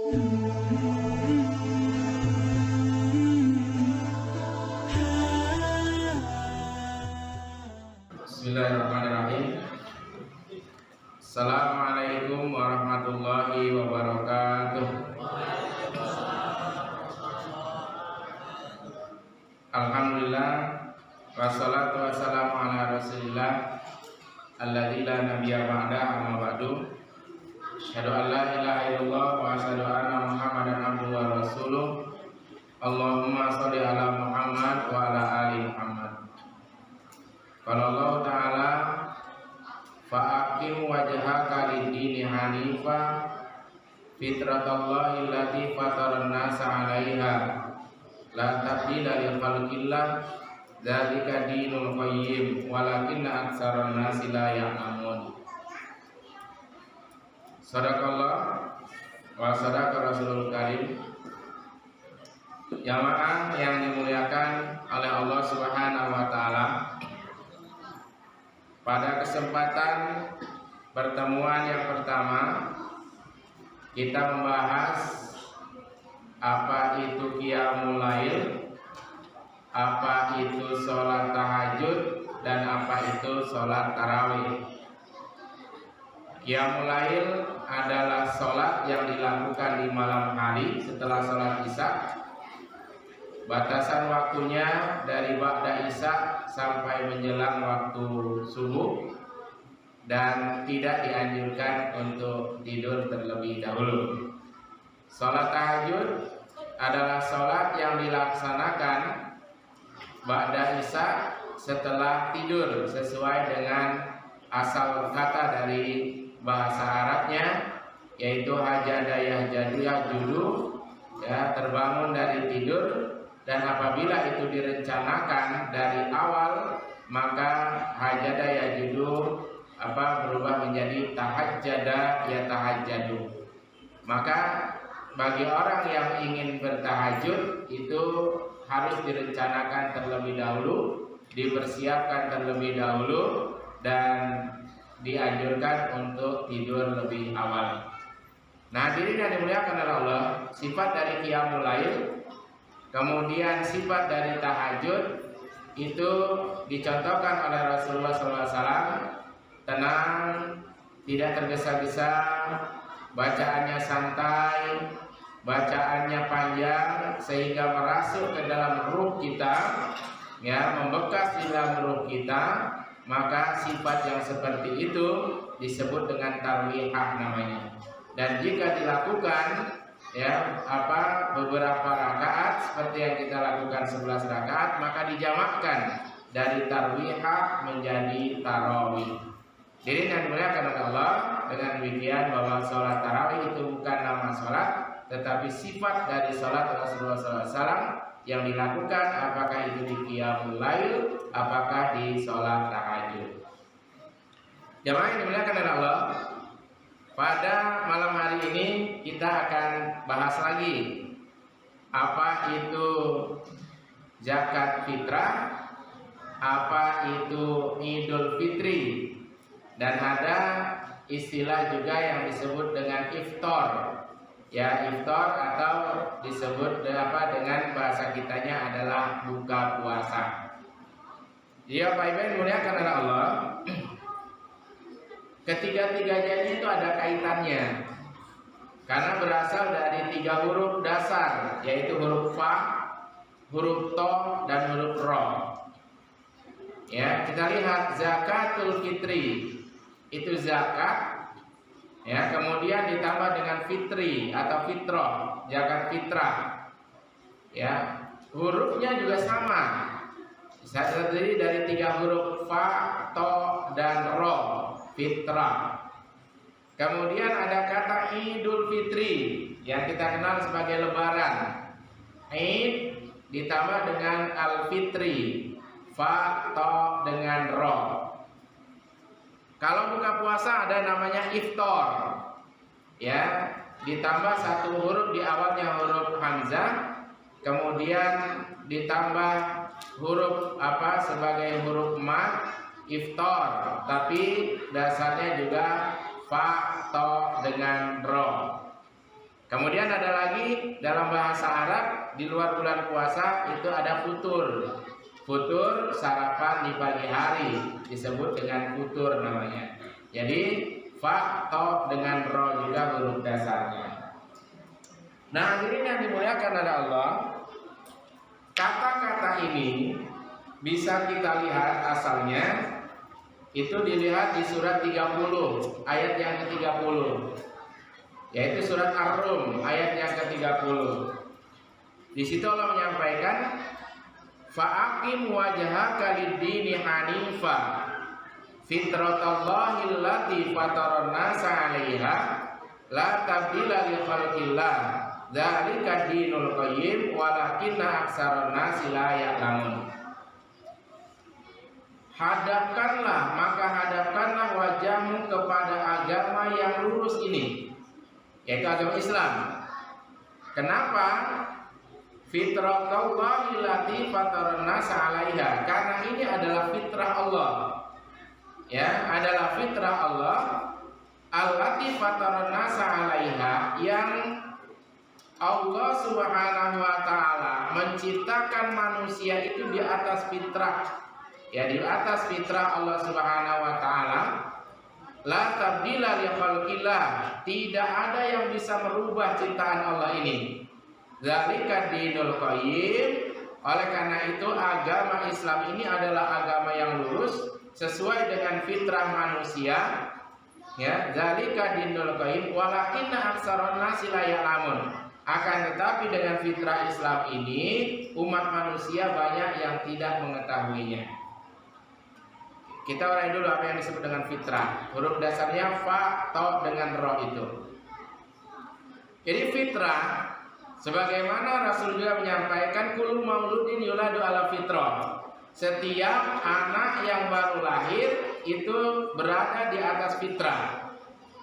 Bismillahirrahmanirrahim. Assalamualaikum warahmatullahi wabarakatuh. Alhamdulillah, wassalatu wassalamu ala rasulillah alladzi la nabiyya ba'da, amma ba'du. Asyhadu an la ilaha illallah wa asyhadu anna Muhammadan abduhu wa rasuluh. Allahumma sholli ala Muhammad wa ala ali Muhammad. Qala Allah Ta'ala, fa'aqim wajhaka lid-dini hanifa fitratallahi allati fataran nasa 'alaiha la tabdila li khalqillah dzalika dinul qayyim walakinna aktsaran nasi la ya'lamun. Sadaqallah wa sadaqa Rasulul Karim. Jamaah yang dimuliakan oleh Allah Subhanahu wa taala, pada kesempatan pertemuan yang pertama kita membahas apa itu qiyamul lail, apa itu sholat tahajud, dan apa itu sholat tarawih. Qiyamul lail adalah sholat yang dilakukan di malam hari setelah sholat isya. Batasan waktunya dari ba'da isya sampai menjelang waktu subuh, dan tidak dianjurkan untuk tidur terlebih dahulu. Sholat tahajud adalah sholat yang dilaksanakan ba'da isya setelah tidur, sesuai dengan asal kata dari bahasa Arabnya, yaitu hajada yahjadu yahjudu, ya, terbangun dari tidur. Dan apabila itu direncanakan dari awal, maka hajada yajudu berubah menjadi tahajjada ya tahajjadu. Maka bagi orang yang ingin bertahajud itu harus direncanakan terlebih dahulu, dipersiapkan terlebih dahulu, dan dianjurkan untuk tidur lebih awal. Nah, hadirin yang dimuliakan oleh Allah, sifat dari qiyamul lail, kemudian sifat dari tahajud itu dicontohkan oleh Rasulullah SAW: tenang, tidak tergesa-gesa, bacaannya santai, bacaannya panjang sehingga merasuk ke dalam ruh kita, ya, membekas di dalam ruh kita. Maka sifat yang seperti itu disebut dengan tarwihah namanya. Dan jika dilakukan, ya, beberapa rakaat seperti yang kita lakukan 11 rakaat, maka dijamakkan dari tarwihah menjadi tarawih. Jadi yang dimuliakan oleh Allah, dengan demikian bahwa sholat tarawih itu bukan nama sholat, tetapi sifat dari sholat Rasulullah SAW yang dilakukan, apakah itu di qiyamul lail, apakah di sholat tahajud. Jamaah yang dimuliakan oleh Allah, pada malam hari ini kita akan bahas lagi apa itu zakat fitrah, apa itu Idul Fitri, dan ada istilah juga yang disebut dengan iftar, ya, iftar atau disebut dengan bahasa kitanya adalah buka puasa. Ya, Pak Ibu dimuliakan oleh Allah, ketiga-tiganya itu ada kaitannya karena berasal dari 3 huruf dasar, yaitu huruf fa, huruf to, dan huruf ro. Ya, kita lihat zakatul fitri itu zakat, ya, kemudian ditambah dengan fitri atau fitrah, zakat fitrah, ya, hurufnya juga sama, terdiri dari 3 huruf fa, to, dan ro, fitrah. Kemudian ada kata Idul Fitri yang kita kenal sebagai lebaran. Id ditambah dengan al-fitri, fa, to, dengan ro. Kalau buka puasa ada namanya iftar, ya, ditambah 1 huruf di awalnya huruf hamzah, kemudian ditambah huruf sebagai huruf mad, iftar, tapi dasarnya juga fa, to, dengan ro. Kemudian ada lagi dalam bahasa Arab di luar bulan puasa itu ada futur. Futur sarapan di pagi hari disebut dengan futur namanya. Jadi fa to dengan ro juga huruf dasarnya. Nah, hadirin yang dimuliakan oleh Allah, kata-kata ini bisa kita lihat asalnya itu dilihat di surat 30 ayat yang ke-30, yaitu surat Ar-Rum ayat yang ke-30. Di situ Allah menyampaikan fa'aqim wajhaka lid-dini hanifa fitratallahi allati fataran nasa 'alaiha la tabdila li khalqillah dzalika dinul qayyim walakinna aktsaran nasi la ya'lamun. Hadapkanlah wajahmu kepada agama yang lurus ini, yaitu agama Islam. Kenapa? Fitratallahi allati fataran nasa 'alaiha, karena ini adalah fitrah Allah. Ya, adalah fitrah Allah allati fataran nasa 'alaiha, yang Allah Subhanahu wa taala menciptakan manusia itu di atas fitrah. Ya, di atas fitrah Allah Subhanahu wa taala. La tabdila li khalqillah, tidak ada yang bisa merubah ciptaan Allah ini. Dzalika dinul qayyim, oleh karena itu agama Islam ini adalah agama yang lurus sesuai dengan fitrah manusia. Ya, dzalika dinul qayyim walakinna aktsaran nasi la ya'lamun. Akan tetapi dengan fitrah Islam ini umat manusia banyak yang tidak mengetahuinya. Kita urai dulu apa yang disebut dengan fitrah. Huruf dasarnya fa, to dengan ro itu. Jadi fitrah, sebagaimana Rasul juga menyampaikan kullu mauludin yuladu ala fitrah. Setiap anak yang baru lahir itu berada di atas fitrah.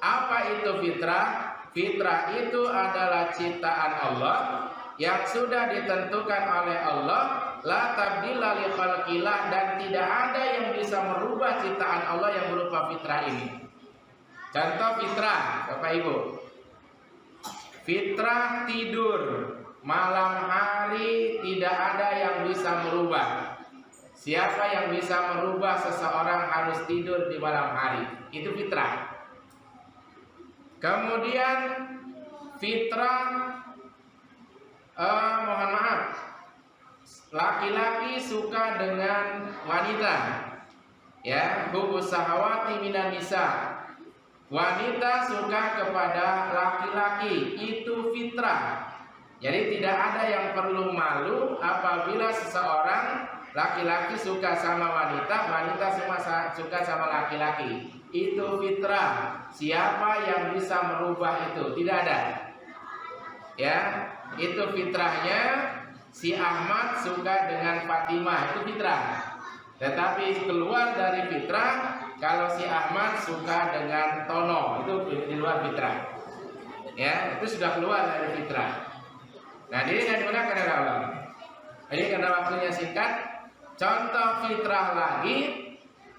Apa itu fitrah? Fitrah itu adalah ciptaan Allah yang sudah ditentukan oleh Allah, la tabdila li khalqillah, dan tidak ada yang bisa merubah ciptaan Allah yang berupa fitrah ini. Contoh fitrah, Bapak Ibu. Fitrah tidur malam hari tidak ada yang bisa merubah. Siapa yang bisa merubah seseorang harus tidur di malam hari? Itu fitrah. Kemudian fitrah, mohon maaf, laki-laki suka dengan wanita, ya, hubus sahawati minan nisa. Wanita suka kepada laki-laki, itu fitrah. Jadi tidak ada yang perlu malu apabila seseorang laki-laki suka sama wanita, wanita semua suka sama laki-laki. Itu fitrah. Siapa yang bisa merubah itu? Tidak ada. Ya, itu fitrahnya. Si Ahmad suka dengan Fatimah, itu fitrah. Tetapi keluar dari fitrah kalau si Ahmad suka dengan Tono, itu di luar fitrah. Ya, itu sudah keluar dari fitrah. Nah, ini yang digunakan oleh Allah. Jadi karena waktunya singkat, contoh fitrah lagi,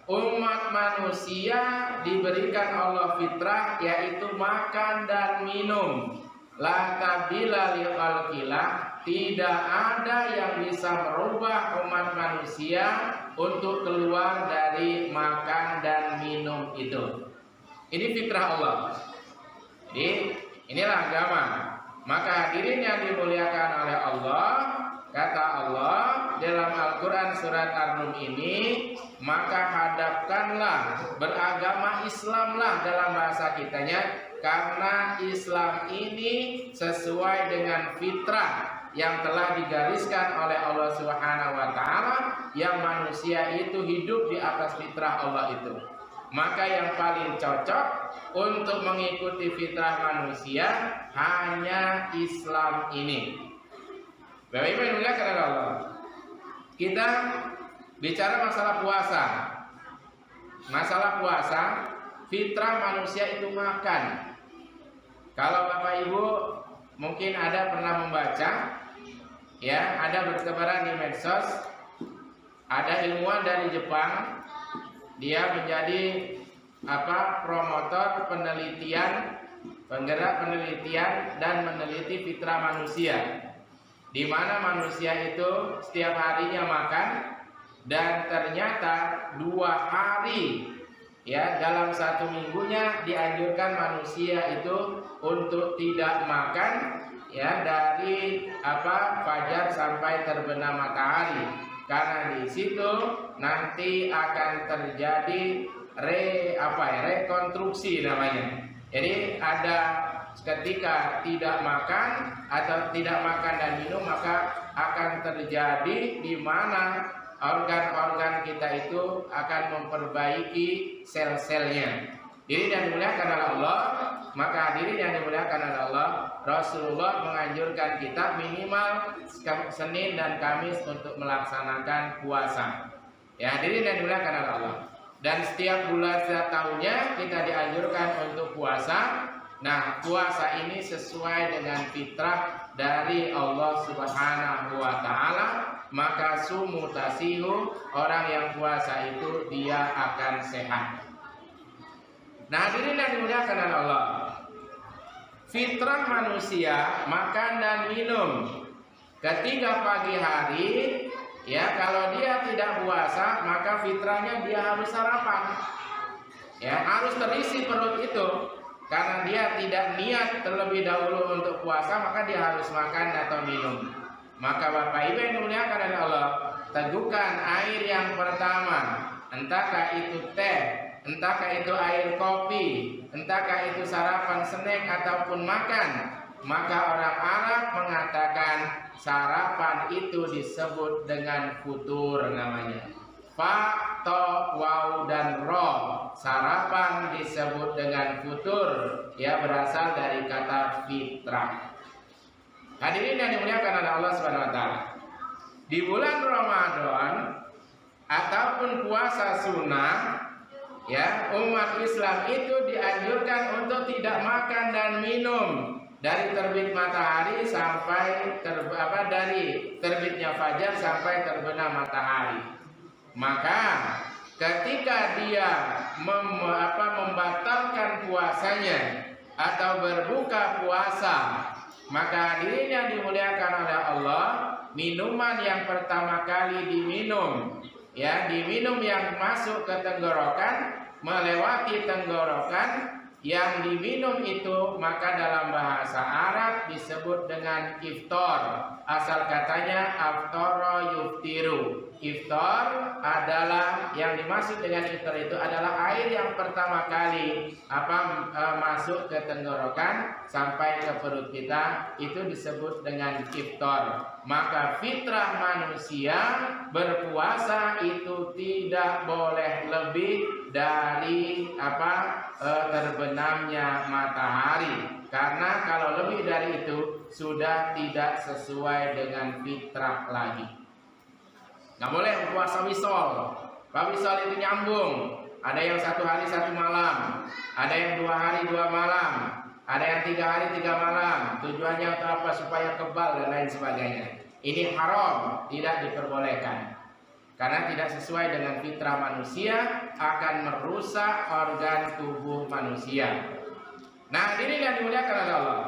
umat manusia diberikan Allah fitrah, yaitu makan dan minum. La tabdila li khalqillah, tidak ada yang bisa merubah umat manusia untuk keluar dari makan dan minum itu. Ini fitrah Allah. Jadi inilah agama. Maka hadirin yang dimuliakan oleh Allah, kata Allah dalam Al-Quran surat Ar-Rum ini, maka hadapkanlah, beragama Islamlah dalam bahasa kitanya, karena Islam ini sesuai dengan fitrah yang telah digariskan oleh Allah Subhanahu wa taala, yang manusia itu hidup di atas fitrah Allah itu. Maka yang paling cocok untuk mengikuti fitrah manusia hanya Islam ini. Bapak Ibu yang dimuliakan oleh Allah, kita bicara masalah puasa. Masalah puasa, fitrah manusia itu makan. Kalau Bapak Ibu mungkin ada pernah membaca, ya, ada bertebaran di medsos, ada ilmuwan dari Jepang, dia menjadi promotor penelitian penggerak penelitian dan meneliti fitrah manusia, di mana manusia itu setiap harinya makan, dan ternyata 2 hari ya dalam 1 minggunya dianjurkan manusia itu untuk tidak makan ya dari fajar sampai terbenam matahari, karena di situ nanti akan terjadi rekonstruksi namanya. Jadi ada ketika tidak makan atau tidak makan dan minum, maka akan terjadi di mana organ-organ kita itu akan memperbaiki sel-selnya. Diri yang dimuliakan oleh Allah, maka hadirin yang dimuliakan oleh Allah, Rasulullah menganjurkan kita minimal Senin dan Kamis untuk melaksanakan puasa. Ya, hadirin yang dimuliakan oleh Allah. Dan setiap bulan tahunnya kita dianjurkan untuk puasa. Nah, puasa ini sesuai dengan fitrah dari Allah Subhanahu wa taala, maka sumu tasihu, orang yang puasa itu dia akan sehat. Nah, hadirin yang dimuliakan oleh Allah, fitrah manusia makan dan minum. Ketika pagi hari, ya kalau dia tidak puasa, maka fitrahnya dia harus sarapan. Ya, harus terisi perut itu. Karena dia tidak niat terlebih dahulu untuk puasa, maka dia harus makan atau minum. Maka Bapak Ibu yang dimuliakan oleh Allah, teguhkan air yang pertama, entahkah itu teh, entahkah itu air kopi, entahkah itu sarapan snack ataupun makan. Maka orang Arab mengatakan sarapan itu disebut dengan futur namanya. Fa, to, waw, dan ro, sarapan disebut dengan futur, ya berasal dari kata fitrah. Hadirin yang dimuliakan oleh Allah Subhanahu wa taala, di bulan Ramadan ataupun puasa sunnah, ya umat Islam itu dianjurkan untuk tidak makan dan minum dari terbit matahari sampai dari terbitnya fajar sampai terbenam matahari. Maka ketika dia membatalkan puasanya atau berbuka puasa, maka hadirin yang dimuliakan oleh Allah, minuman yang pertama kali diminum, ya diminum yang masuk ke tenggorokan, melewati tenggorokan, yang diminum itu maka dalam bahasa Arab disebut dengan iftar. Asal katanya aftara yuftiru. Iftar adalah, yang dimaksud dengan iftar itu adalah air yang pertama kali masuk ke tenggorokan sampai ke perut kita, itu disebut dengan iftar. Maka fitrah manusia berpuasa itu tidak boleh lebih dari terbenamnya matahari, karena kalau lebih dari itu sudah tidak sesuai dengan fitrah lagi. Nggak boleh puasa wisol. Pak wisol itu nyambung. Ada yang 1 hari 1 malam, ada yang 2 hari 2 malam, ada yang 3 hari 3 malam. Tujuannya untuk apa? Supaya kebal dan lain sebagainya. Ini haram, tidak diperbolehkan. Karena tidak sesuai dengan fitrah manusia, akan merusak organ tubuh manusia. Nah, ini yang dimuliakan oleh Allah.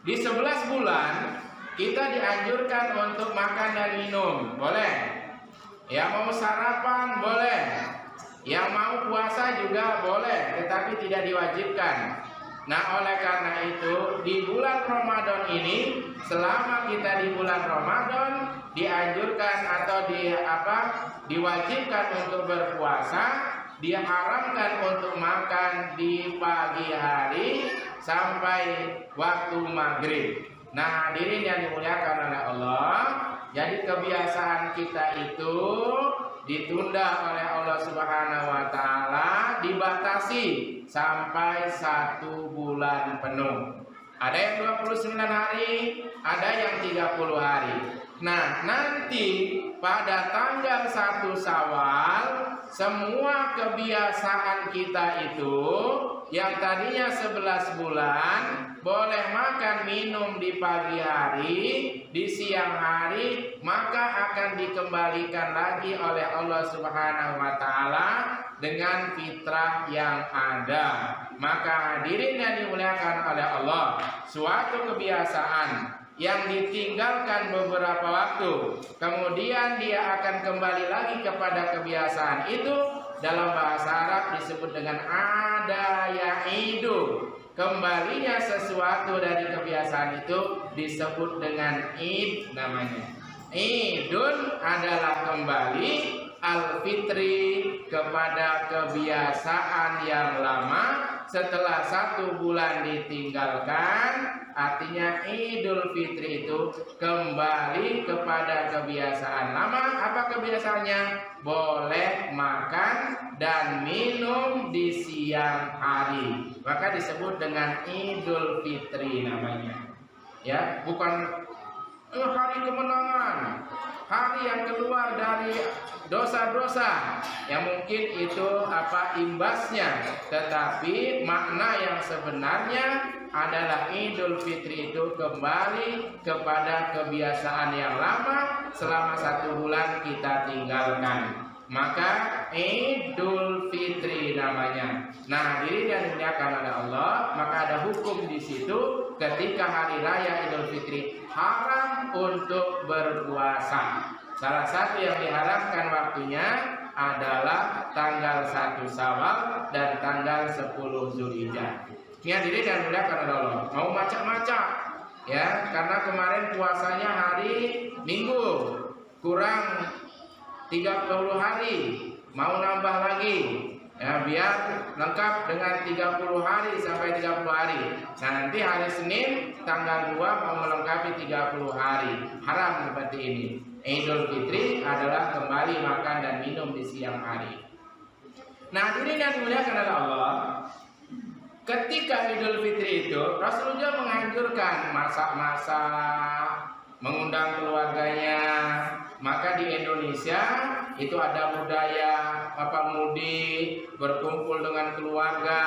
Di 11 bulan kita dianjurkan untuk makan dan minum, boleh. Yang mau sarapan boleh. Yang mau puasa juga boleh, tetapi tidak diwajibkan. Nah, oleh karena itu di bulan Ramadan ini, selama kita di bulan Ramadan dianjurkan atau diwajibkan untuk berpuasa, diharamkan untuk makan di pagi hari sampai waktu maghrib. Nah, hadirin yang dimuliakan oleh Allah, jadi kebiasaan kita itu ditunda oleh Allah Subhanahu wa taala, dibatasi sampai 1 bulan penuh. Ada yang 29 hari, ada yang 30 hari. Nah, nanti pada tanggal 1 Syawal, semua kebiasaan kita itu yang tadinya 11 bulan boleh makan minum di pagi hari, di siang hari, maka akan dikembalikan lagi oleh Allah Subhanahu wa taala dengan fitrah yang ada. Maka hadirin yang dimuliakan oleh Allah, suatu kebiasaan yang ditinggalkan beberapa waktu, kemudian dia akan kembali lagi kepada kebiasaan itu, dalam bahasa Arab disebut dengan ada yaidu. Kembalinya sesuatu dari kebiasaan itu disebut dengan id namanya. Idun adalah kembali al-fitri kepada kebiasaan yang lama setelah 1 bulan ditinggalkan. Artinya Idul Fitri itu kembali kepada kebiasaan lama. Apa kebiasaannya? Boleh makan dan minum di siang hari. Maka disebut dengan Idul Fitri namanya. Ya, bukan hari kemenangan, hari yang keluar dari dosa-dosa yang mungkin itu imbasnya, tetapi makna yang sebenarnya adalah Idul Fitri itu kembali kepada kebiasaan yang lama selama 1 bulan kita tinggalkan. Maka Idul Fitri namanya. Nah, diri dan dimuliakan oleh Allah, maka ada hukum di situ ketika hari raya Idul Fitri haram untuk berpuasa. Salah satu yang diharamkan waktunya adalah tanggal 1 Syawal dan tanggal 10 Zulhijjah. Ingat diri dan dimuliakan oleh Allah. Mau macak-macak ya, karena kemarin puasanya hari Minggu, kurang 30 hari, mau nambah lagi ya, biar lengkap dengan 30 hari sampai 30 hari. Nah, nanti hari Senin tanggal 2 mau melengkapi 30 hari. Haram seperti ini. Idul Fitri adalah kembali makan dan minum di siang hari. Nah, ini yang dimuliakan oleh Allah, ketika Idul Fitri itu Rasulullah menganjurkan masak-masak, mengundang keluarganya. Maka di Indonesia itu ada budaya mudik, berkumpul dengan keluarga,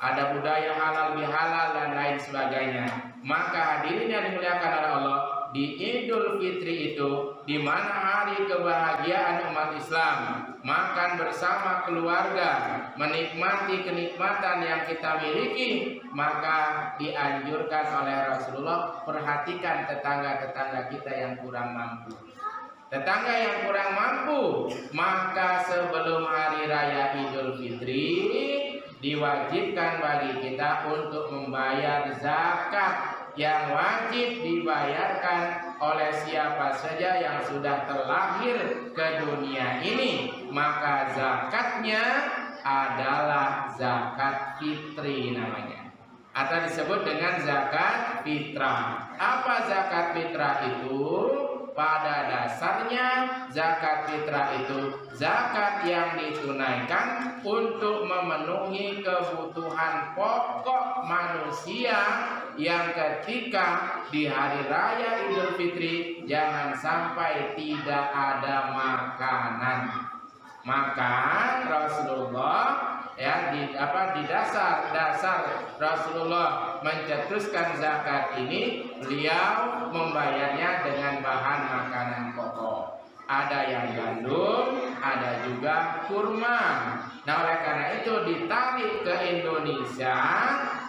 ada budaya halal bihalal dan lain sebagainya. Maka hadirin yang dimuliakan oleh Allah, di Idul Fitri itu, di mana hari kebahagiaan umat Islam, makan bersama keluarga, menikmati kenikmatan yang kita miliki, maka dianjurkan oleh Rasulullah, perhatikan tetangga-tetangga kita yang kurang mampu. Tetangga yang kurang mampu, maka sebelum hari raya Idul Fitri diwajibkan bagi kita untuk membayar zakat yang wajib dibayarkan oleh siapa saja yang sudah terlahir ke dunia ini. Maka zakatnya adalah zakat fitri namanya, atau disebut dengan zakat fitrah. Apa zakat fitrah itu? Pada dasarnya zakat fitrah itu zakat yang ditunaikan untuk memenuhi kebutuhan pokok manusia yang ketika di hari raya Idul Fitri jangan sampai tidak ada makanan. Maka Rasulullah di dasar Rasulullah mencetuskan zakat ini, beliau membayarnya dengan bahan makanan pokok. Ada yang gandum, ada juga kurma. Nah, oleh karena itu ditarik ke Indonesia,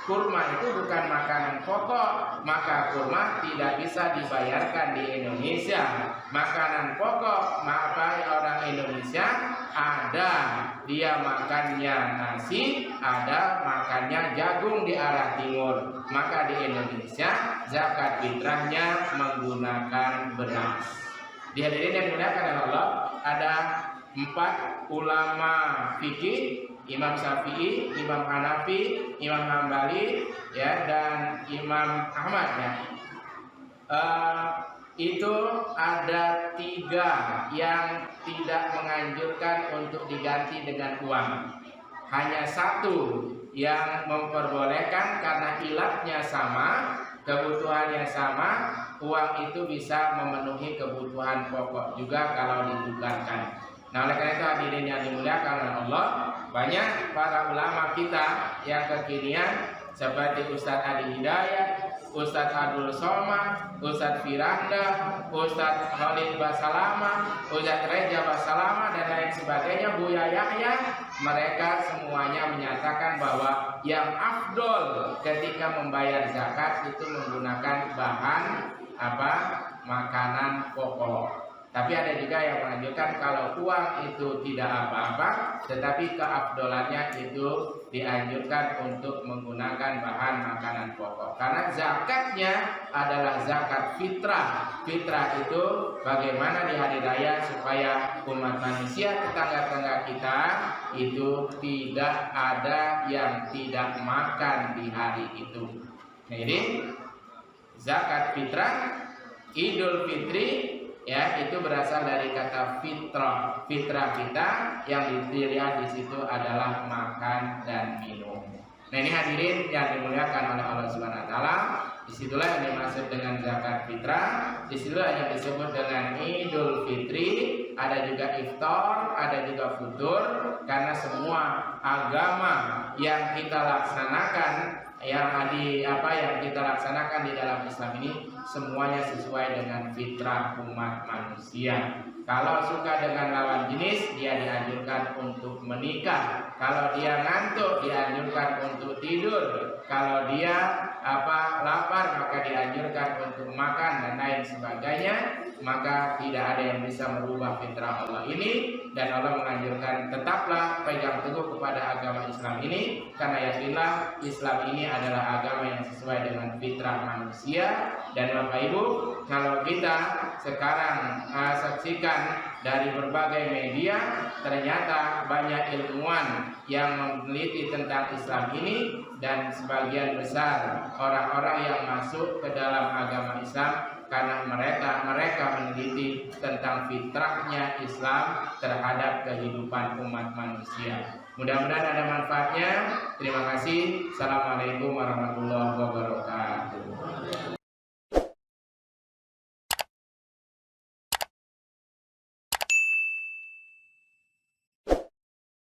kurma itu bukan makanan pokok, maka kurma tidak bisa dibayarkan di Indonesia. Makanan pokok orang Indonesia ada dia makannya nasi, ada makannya jagung di arah timur. Maka di Indonesia zakat fitrahnya menggunakan beras. Dihadirin yang dimuliakan oleh Allah, ada 4 ulama fikih, Imam Syafi'i, Imam Hanafi, Imam Hambali, ya, dan Imam Ahmad, ya. Itu ada 3 yang tidak menganjurkan untuk diganti dengan uang. Hanya 1 yang memperbolehkan karena ilatnya sama, kebutuhannya sama. Uang itu bisa memenuhi kebutuhan pokok juga kalau ditukarkan. Nah, oleh karena itu hadirin yang dimuliakan oleh Allah, banyak para ulama kita yang kekinian seperti Ustadz Adi Hidayat, Ustadz Abdul Somad, Ustadz Firanda, Ustadz Khalid Basalama, Ustadz Reja Basalama, dan lain sebagainya, Buya Yahya, mereka semuanya menyatakan bahwa yang afdol ketika membayar zakat itu menggunakan bahan makanan pokok. Tapi ada juga yang menunjukkan kalau uang itu tidak apa-apa, tetapi keafdolannya itu dianjurkan untuk menggunakan bahan makanan pokok. Karena zakatnya adalah zakat fitrah. Fitrah itu bagaimana di hari raya supaya umat manusia, tetangga-tetangga kita itu tidak ada yang tidak makan di hari itu. Nah, ini zakat fitrah, Idul Fitri, ya, itu berasal dari kata fitrah. Fitrah kita yang dilihat di situ adalah makan dan minum. Nah, ini hadirin yang dimuliakan oleh Allah Subhanahu wa taala, disitulah yang dimaksud dengan zakat fitrah, disitulah yang disebut dengan Idul Fitri, ada juga iftar, ada juga futur, karena semua agama yang kita laksanakan yang kita laksanakan di dalam Islam ini semuanya sesuai dengan fitrah umat manusia. Kalau suka dengan lawan jenis, dia dianjurkan untuk menikah. Kalau dia ngantuk, dianjurkan untuk tidur. Kalau dia lapar, maka dianjurkan untuk makan dan lain sebagainya. Maka tidak ada yang bisa merubah fitrah Allah ini, dan Allah menganjurkan tetaplah pegang teguh kepada agama Islam ini, karena yakinlah Islam ini adalah agama yang sesuai dengan fitrah manusia. Dan Bapak Ibu, kalau kita sekarang saksikan dari berbagai media, ternyata banyak ilmuwan yang meneliti tentang Islam ini, dan sebagian besar orang-orang yang masuk ke dalam agama Islam karena mereka meneliti tentang fitrahnya Islam terhadap kehidupan umat manusia. Mudah-mudahan ada manfaatnya. Terima kasih. Assalamualaikum warahmatullahi wabarakatuh.